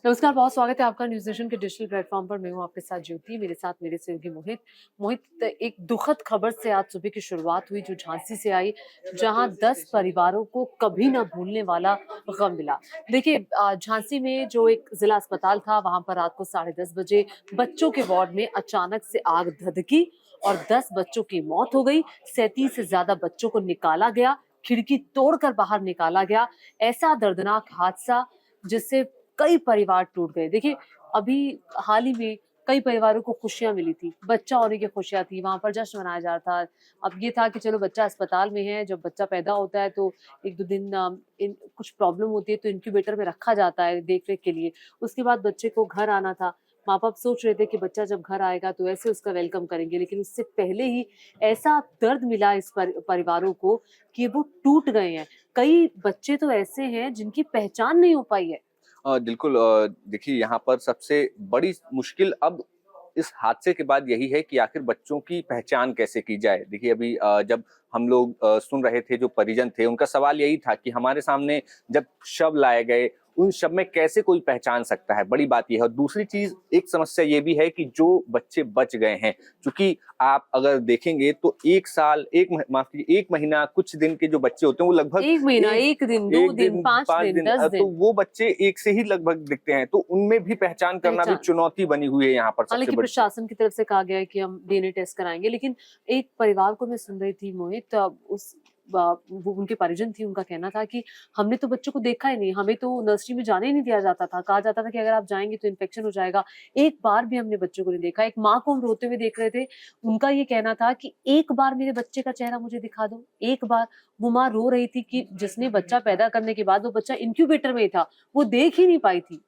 नमस्कार, बहुत स्वागत है आपका न्यूज़ नेशन के डिजिटल प्लेटफॉर्म पर। मैं हूँ आपके साथ ज्योति, मेरे साथ मेरे सहयोगी मोहित। मोहित, एक दुखद खबर से आज सुबह की शुरुआत हुई जो झांसी से आई, जहां 10 परिवारों को कभी ना भूलने वाला गम मिला। देखिए, झांसी में जो एक जिला अस्पताल था, वहां पर रात को 10:30 बजे बच्चों के वार्ड में अचानक से आग धधकी और 10 बच्चों की मौत हो गई। 37 से ज्यादा बच्चों को निकाला गया, खिड़की तोड़कर बाहर निकाला गया। ऐसा दर्दनाक हादसा जिससे कई परिवार टूट गए। देखिए, अभी हाल ही में कई परिवारों को खुशियाँ मिली थी, बच्चा होने की खुशियाँ थी, वहाँ पर जश्न मनाया जा रहा था। अब ये था कि चलो बच्चा अस्पताल में है, जब बच्चा पैदा होता है तो 1-2 दिन इन कुछ प्रॉब्लम होती है तो इनक्यूबेटर में रखा जाता है देख-रेख के लिए। उसके बाद बच्चे को घर आना था। माँ-बाप सोच रहे थे कि बच्चा जब घर आएगा तो ऐसे उसका वेलकम करेंगे, लेकिन उससे पहले ही ऐसा दर्द मिला इस परिवारों को कि वो टूट गए हैं। कई बच्चे तो ऐसे हैं जिनकी पहचान नहीं हो पाई है। बिल्कुल देखिए यहाँ पर सबसे बड़ी मुश्किल अब इस हादसे के बाद यही है कि आखिर बच्चों की पहचान कैसे की जाए। देखिए अभी जब हम लोग सुन रहे थे जो परिजन थे उनका सवाल यही था कि हमारे सामने जब शव लाए गए, उन शव में कैसे कोई पहचान सकता है? बड़ी बात ये है और दूसरी चीज़ एक समस्या ये भी है कि जो बच्चे बच गए हैं, चूँकि आप अगर देखेंगे तो 1 साल, 1 माफ़ कीजिए 1 महीना कुछ दिन के जो बच्चे होते हैं वो लगभग 1 महीना, 1 1 दिन, 2 1 दिन, दिन, 5 5 दिन, दिन 10 तो दिन वो बच्चे एक से ही लगभग दिखते हैं, तो उनमें भी पहचान करना भी पहचान। चुनौती बनी हुई है यहाँ पर सबसे हालाँकि बड़ी चीज़। प्रशासन की तरफ से कहा गया है कि हम डीएनए टेस्ट कराएँगे, लेकिन एक परिवार को मैं सुन रही थी मोहित, उस वो उनके परिजन थी, उनका कहना था कि हमने तो बच्चों को देखा ही नहीं, हमें तो नर्सरी में जाने ही नहीं दिया जाता था। कहा जाता था कि अगर आप जाएँगे तो इन्फेक्शन हो जाएगा। एक बार भी हमने बच्चों को नहीं देखा। एक माँ को हम रोते हुए देख रहे थे, उनका ये कहना था कि एक बार मेरे बच्चे का चेहरा मुझे दिखा दो, एक बार। वो माँ रो रही थी कि जिसने बच्चा पैदा करने के बाद वो बच्चा इंक्यूबेटर में ही था, वो देख ही नहीं पाई थी।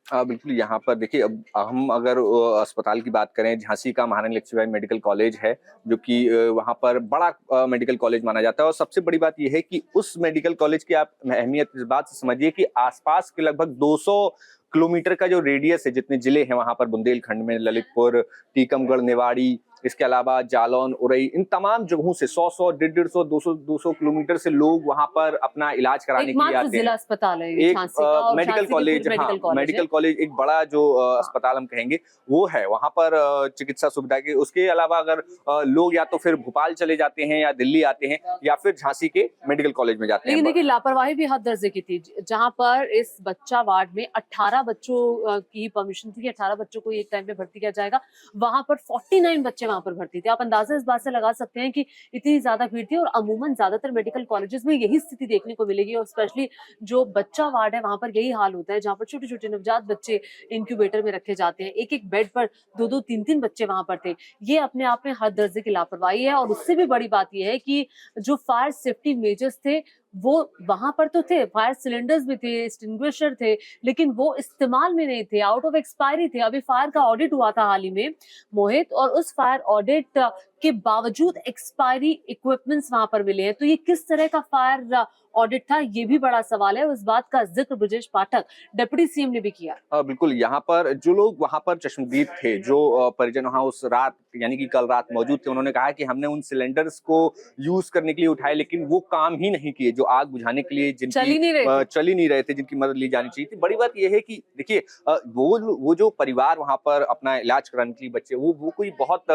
बिल्कुल, यहाँ पर देखिए अब हम अगर अस्पताल की बात करें, झांसी का महारानी लक्ष्मीबाई मेडिकल कॉलेज है, जो कि वहाँ पर बड़ा मेडिकल कॉलेज माना जाता है और सबसे बड़ी बात ये है कि उस मेडिकल कॉलेज की आप अहमियत इस बात से समझिए कि आस-पास के लगभग 200 किलोमीटर का जो रेडियस है, जितने जिले हैं वहाँ पर बुंदेलखंड में ललितपुर, टीकमगढ़, निवाड़ी, इसके अलावा जालौन, उरई, इन तमाम जगहों से 100-100, 150-150, 200-200 किलोमीटर से लोग वहाँ पर अपना इलाज कराने के लिए एकमात्र आते हैं। जिला अस्पताल है ये एक झांसी का, और मेडिकल झांसी के कॉलेज, पूर्व हाँ, मेडिकल कॉलेज है। मेडिकल कॉलेज एक बड़ा जो हाँ। अस्पताल हम कहेंगे, वो है। वहाँ पर चिकित्सा सुविधा के उसके अलावा अगर लोग या तो फिर भोपाल चले जाते हैं या दिल्ली आते हैं या फिर झांसी के मेडिकल कॉलेज में जाते हैं। लेकिन देखिए, लापरवाही भी हद दर्जे की थी। जहाँ पर इस बच्चा वार्ड में 18 बच्चों की परमिशन थी कि 18 बच्चों को एक टाइम पे भर्ती किया जाएगा। वहाँ पर 49 बच्चे वहाँ पर भर्ती थे। आप अंदाज़ा इस बात से लगा सकते हैं कि इतनी ज़्यादा भीड़ थी, और अमूमन ज़्यादातर मेडिकल कॉलेजेस में यही स्थिति देखने को मिलेगी, और स्पेशली जो बच्चा वार्ड है वहाँ पर यही हाल होता है, जहाँ पर छोटे-छोटे नवजात बच्चे इंक्यूबेटर में रखे जाते हैं। एक-एक बेड पर 2-2 3-3 बच्चे वहाँ पर थे। ये अपने आप में हद दर्जे की लापरवाही है, और उससे भी बड़ी बात ये है कि जो फायर सेफ्टी मेजर्स थे, वो वहाँ पर तो थे, फायर सिलेंडर्स भी थे, एक्सटिंग्विशर थे, लेकिन वो इस्तेमाल में नहीं थे, आउट ऑफ एक्सपायरी थे। अभी फायर का ऑडिट हुआ था हाल ही में मोहित, और उस फायर ऑडिट के बावजूद एक्सपायरी इक्विपमेंट्स वहाँ पर मिले हैं। तो ये किस तरह का फायर ऑडिट था, ये भी बड़ा सवाल है, और इस बात का जिक्र ब्रजेश पाठक, डिप्टी सीएम ने भी किया। बिल्कुल, यहाँ पर जो लोग वहाँ पर चश्मदीद थे, जो परिजन वहाँ उस रात यानी कि कल रात मौजूद थे, उन्होंने कहा कि हमने उन सिलेंडर्स को यूज़ करने के लिए उठाए, लेकिन वो काम ही नहीं किए, जो आग बुझाने के लिए चल जिनकी ही नहीं रहे थे। चल ही नहीं रहे थे, जिनकी मदद ली जानी चाहिए थी। बड़ी बात ये है कि देखिए वो जो परिवार वहाँ पर अपना इलाज कराने के लिए बच्चे, वो कोई बहुत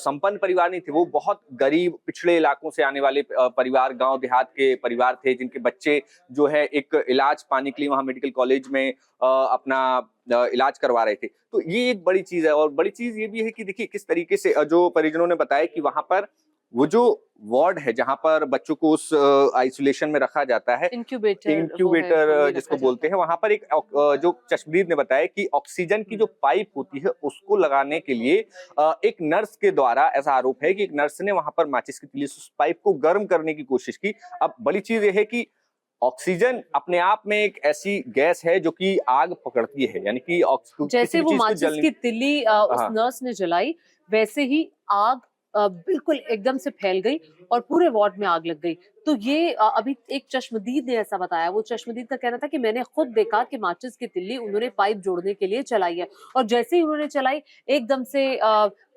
संपन्न परिवार नहीं थे, वो बहुत गरीब, पिछड़े इलाकों से आने वाले परिवार, गाँव देहात के परिवार थे, जिनके बच्चे जो है एक इलाज पाने के लिए वहाँ मेडिकल कॉलेज में अपना इलाज करवा रहे थे। तो ये एक बड़ी चीज़ है और बड़ी चीज़ ये भी है कि देखिए किस तरीके से जो परिजनों ने बताया कि वहाँ पर वो जो वार्ड है जहाँ पर बच्चों को उस आइसोलेशन में रखा जाता है, इंक्यूबेटर वो है, इंक्यूबेटर वहीं रखा जिसको जाता बोलते है। हैं, वहाँ पर एक जो चश्मदीद ने बताया कि ऑक्सीजन की जो पाइप होती है उसको लगाने के लिए एक नर्स के द्वारा, ऐसा आरोप है कि एक नर्स ने वहाँ पर माचिस की तीली से उस पाइप को गर्म करने की कोशिश की। अब बड़ी चीज़ ये है कि ऑक्सीजन अपने आप में एक ऐसी गैस है जो कि आग पकड़ती है, यानी कि किसी जैसे भी वो चीज़ को माचिस जलने। की तिल्ली उस हाँ। नर्स ने जलाई, वैसे ही आग बिल्कुल एकदम से फैल गई और पूरे वार्ड में आग लग गई। तो ये अभी एक चश्मदीद ने ऐसा बताया, वो चश्मदीद का कहना था कि मैंने खुद देखा कि माचिस की तिल्ली उन्होंने पाइप जोड़ने के लिए चलाई है और जैसे ही उन्होंने चलाई एकदम से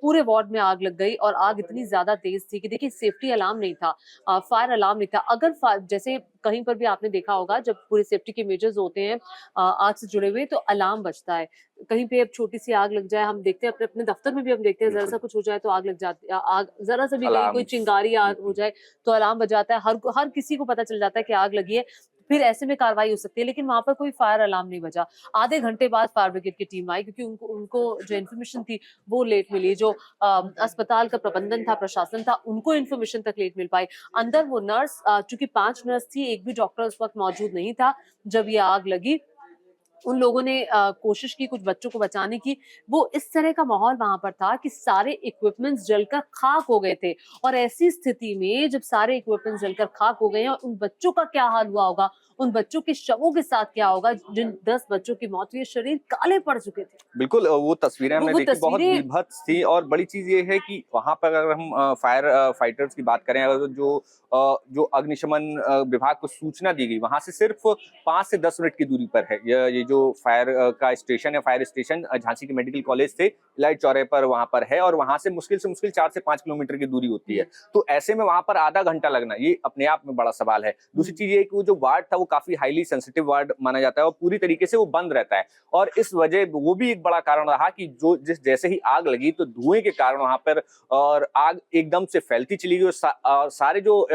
पूरे वार्ड में आग लग गई और आग इतनी ज़्यादा तेज़ थी कि देखिए सेफ्टी अलार्म नहीं था, फायर अलार्म नहीं था। अगर फा जैसे कहीं पर भी आपने देखा होगा जब पूरे सेफ्टी के मेजर्स होते हैं आग से जुड़े हुए तो अलार्म बजता है। कहीं पे अब छोटी-सी आग लग जाए, हम देखते हैं अपने-अपने दफ्तर में भी हम देखते हैं ज़रा-सा बिल्कुल, कुछ हो जाए तो आग लग जाती आग ज़रा-सा भी कहीं कोई अलार्म्स चिंगारी हो बिल्कुल। जाए तो अलार्म बज जाता है। हर किसी को पता चल जाता है कि आग लगी है। फिर ऐसे में कार्रवाई हो सकती है, लेकिन वहाँ पर कोई फायर अलार्म नहीं बजा। आधे घंटे बाद फायर ब्रिगेड की टीम आई क्योंकि उनको उनको जो इन्फॉर्मेशन थी वो लेट मिली। जो अस्पताल का प्रबंधन था, प्रशासन था, उनको इन्फॉर्मेशन तक लेट मिल पाई। अंदर वो नर्स चूँकि 5 नर्स थी, एक भी डॉक्टर उस वक़्त मौजूद नहीं था जब ये आग लगी। उन लोगों ने कोशिश की कुछ बच्चों को बचाने की। वो इस तरह का माहौल वहाँ पर था कि सारे इक्विपमेंट्स जलकर खाक हो गए थे और ऐसी स्थिति में जब सारे इक्विपमेंट्स जलकर खाक हो गए हैं और उन बच्चों का क्या हाल हुआ होगा, उन बच्चों के शवों के साथ क्या होगा, जिन 10 बच्चों की मौत हुई है, शरीर काले पड़ चुके थे। बिल्कुल वो तस्वीरें हमने वो देखी बहुत तस्वीरें बीभत्स थी और बड़ी चीज़ ये है कि वहाँ पर अगर हम फायर फाइटर्स की बात करें अगर जो अग्निशमन विभाग को सूचना दी गई वहाँ से सिर्फ 5 से 10 मिनट की दूरी पर है। ये जो फायर का स्टेशन है फायर स्टेशन झांसी के मेडिकल कॉलेज से इलाही चौराहे पर वहाँ पर है और वहाँ से मुश्किल 4 से 5 किलोमीटर की दूरी होती है। तो ऐसे में वहाँ पर आधा घंटा लगना ये अपने आप में बड़ा सवाल है। दूसरी चीज़ ये है कि वो जो वार्ड था वो काफ़ी हाईली सेंसिटिव वार्ड माना जाता है और पूरी तरीके से वो बंद रहता है और इस वजह वो भी एक बड़ा कारण रहा कि जैसे ही आग लगी तो धुएं के कारण वहां पर और आग एकदम से फैलती चली गई और सारे जो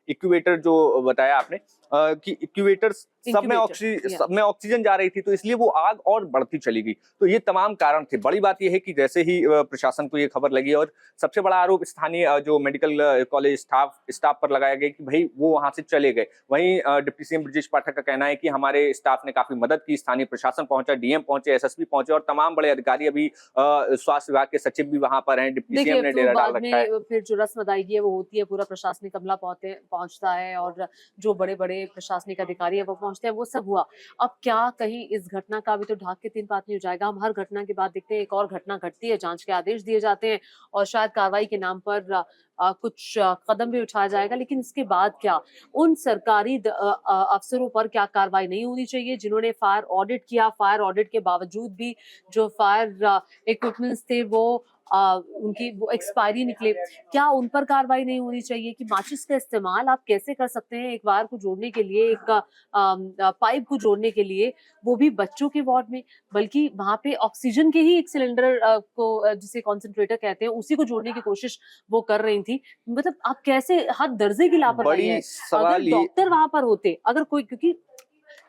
इक्यूवेटर जो बताया आपने कि इक्यूवेटर्स इंक्यूबेटर या सब में ऑक्सीजन जा रही थी तो इसलिए वो आग और बढ़ती चली गई। तो ये तमाम कारण थे। बड़ी बात ये है कि जैसे ही प्रशासन को ये खबर लगी और सबसे बड़ा आरोप स्थानीय जो मेडिकल कॉलेज स्टाफ पर लगाया गया कि भाई वो वहां से चले गए। वहीं डिप्टी सीएम ब्रजेश पाठक का कहना है कि हमारे स्टाफ ने काफी मदद की, स्थानीय प्रशासन पहुंचा, डीएम पहुंचे, एसएसपी पहुंचे और तमाम बड़े अधिकारी अभी स्वास्थ्य विभाग के सचिव भी वहां पर हैं। डिप्टी सीएम देखिए, ने तो डेरा डाल बाद रखा है। में फिर जो रस्म अदायगी है वो होती है, पूरा प्रशासनिक अमला पहुँचता है और जो बड़े-बड़े प्रशासनिक अधिकारी हैं वो पहुँचते हैं, वो सब हुआ। अब क्या कहीं इस घटना का भी तो ढाक के तीन पात नहीं हो जाएगा? हम हर घटना के बाद देखते हैं एक और घटना घटती है, जाँच के आदेश दिए जाते हैं और शायद कार्रवाई के नाम पर कुछ कदम भी उठाया जाएगा, लेकिन इसके बाद क्या? उन सरकारी अफ़सरों पर क्या कार्रवाई नहीं होनी चाहिए जिन्होंने फायर ऑडिट किया, फायर ऑडिट के बावजूद भी जो फायर इक्विपमेंट्स थे वो उनकी वो एक्सपायरी निकले। क्या उन पर कार्रवाई नहीं होनी चाहिए कि माचिस का इस्तेमाल आप कैसे कर सकते हैं एक वायर को जोड़ने के लिए, एक पाइप को जोड़ने के लिए, वो भी बच्चों के वार्ड में, बल्कि वहाँ पे ऑक्सीजन के ही एक सिलेंडर जिसे कंसंट्रेटर कहते हैं, उसी को जोड़ने की कोशिश वो कर रही थी। मतलब आप कैसे हद दर्जे की लापरवाही बड़ी है। अगर सवाल ये डॉक्टर वहाँ पर होते, अगर कोई क्योंकि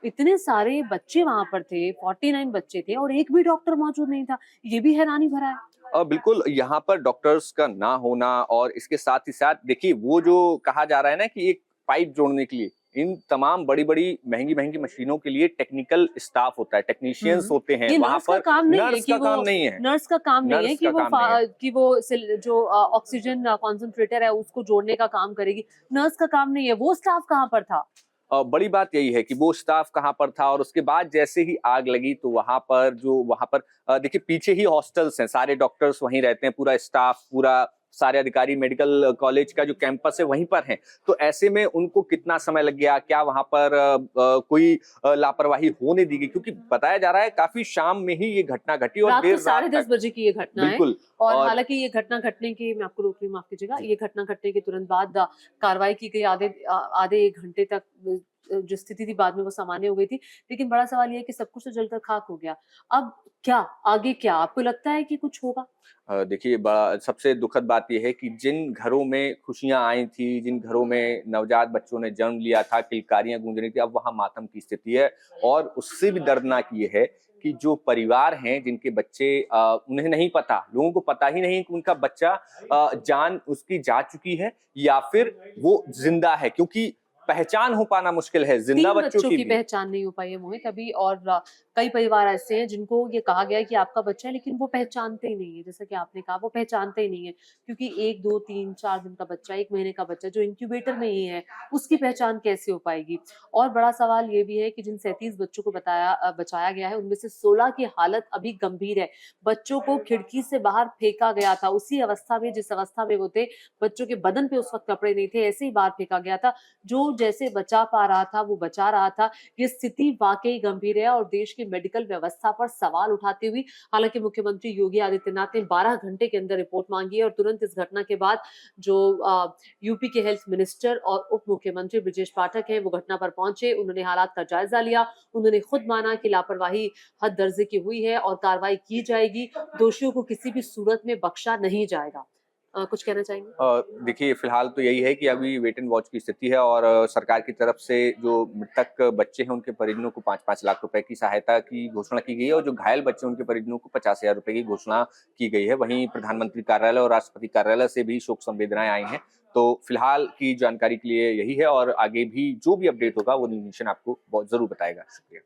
इतने सारे बच्चे वहाँ पर थे, 49 बच्चे थे और एक भी डॉक्टर मौजूद नहीं था। ये भी हैरानी भरा है। बिल्कुल यहाँ पर डॉक्टर्स का ना होना और इसके साथ ही साथ देखिए वो जो कहा जा रहा है ना कि एक पाइप जोड़ने के लिए इन तमाम बड़ी-बड़ी महंगी-महंगी मशीनों के लिए टेक्निकल स्टाफ होता है, टेक्नीशियंस हुँ। होते हैं, ये वहाँ नर्स का पर काम नहीं है नर्स कि का वो काम नहीं है, नर्स का काम नहीं है नर्स का काम नहीं है। कि वो जो ऑक्सीजन कंसंट्रेटर है उसको जोड़ने का काम करेगी। नर्स का काम नहीं है, वो स्टाफ कहाँ पर था? बड़ी बात यही है कि वो स्टाफ कहाँ पर था और उसके बाद जैसे ही आग लगी तो वहाँ पर देखिए पीछे ही हॉस्टल्स हैं, सारे डॉक्टर्स वहीं रहते हैं, पूरा स्टाफ, पूरा सारे अधिकारी मेडिकल कॉलेज का जो कैंपस है वहीं पर हैं। तो ऐसे में उनको कितना समय लग गया, क्या वहाँ पर कोई लापरवाही होने दी गई? क्योंकि बताया जा रहा है काफ़ी शाम में ही ये घटना घटी और रात देर को साढ़े रात 10 तक। बजे की ये घटना है बिल्कुल और और हालाँकि ये घटना घटने के मैं आपको रोक रही हूँ, माफ़ कीजिएगा। ये घटना घटने के तुरंत बाद कार्रवाई की गई आधे 1 घंटे तक जो स्थिति थी बाद में वो सामान्य हो गई थी। लेकिन बड़ा सवाल ये है कि सब कुछ तो जलकर खाक हो गया। अब क्या? आगे क्या? आपको लगता है कि कुछ होगा? देखिए बड़ा सबसे दुखद बात ये है कि जिन घरों में खुशियाँ आई थी, जिन घरों में नवजात बच्चों ने जन्म लिया था, किलकारियाँ गूंज रही थी, अब वहाँ मातम की स्थिति है और उससे भी दर्दनाक ये है कि जो परिवार हैं, जिनके बच्चे उन्हें नहीं पता, लोगों को पता ही नहीं कि उनका बच्चा जान उसकी जा चुकी है या फिर वो जिंदा है क्योंकि पहचान हो पाना मुश्किल है, जिंदा 3 बच्चों बच्चों की की भी। पहचान नहीं हो पाई है मोहित अभी और कई परिवार ऐसे हैं जिनको ये कहा गया है कि आपका बच्चा है लेकिन वो पहचानते ही नहीं है। जैसा कि आपने कहा वो पहचानते ही नहीं है क्योंकि 1, 2, 3, 4 दिन का बच्चा, 1 महीने का बच्चा जो इंक्यूबेटर में ही है, उसकी पहचान कैसे हो पाएगी? और बड़ा सवाल ये भी है कि जिन 37 बच्चों को बचाया गया है उनमें से 16 की हालत अभी गंभीर है। बच्चों को खिड़की से बाहर फेंका गया था, उसी अवस्था में जिस अवस्था में वो थे, बच्चों के बदन पे उस वक़्त कपड़े नहीं थे, ऐसे ही बाहर फेंका गया था। जो जैसे बचा पा रहा था, वो बचा रहा था। ये स्थिति वाक़ई गंभीर है और देश की मेडिकल व्यवस्था पर सवाल उठाते हुए हालाँकि मुख्यमंत्री योगी आदित्यनाथ ने 12 घंटे के अंदर रिपोर्ट माँगी है और तुरंत इस घटना के बाद जो यूपी के हेल्थ मिनिस्टर और उप मुख्यमंत्री ब्रजेश पाठक हैं, वो घटना पर पहुँचे। उन्होंने हालात का जायज़ा लिया। उन्होंने खुद माना कि लापरवाही हद दर्जे की हुई है और कार्रवाई की जाएगी। दोषियों को किसी भी सूरत में बख्शा नहीं जाएगा। कुछ कहना चाहेंगे? देखिए फिलहाल तो यही है कि अभी वेट एंड वॉच की स्थिति है और सरकार की तरफ से जो मृतक बच्चे हैं उनके परिजनों को 5-5 लाख रुपए की सहायता की घोषणा की गई है और जो घायल बच्चे हैं उनके परिजनों को 50,000 रुपए की घोषणा की गई है। वहीं प्रधानमंत्री कार्यालय और राष्ट्रपति कार्यालय से भी शोक संवेदनाएं आई हैं। तो फिलहाल की जानकारी के लिए यही है और आगे भी जो भी अपडेट होगा वो न्यूज़ नेशन आपको बहुत जरूर बताएगा। शुक्रिया।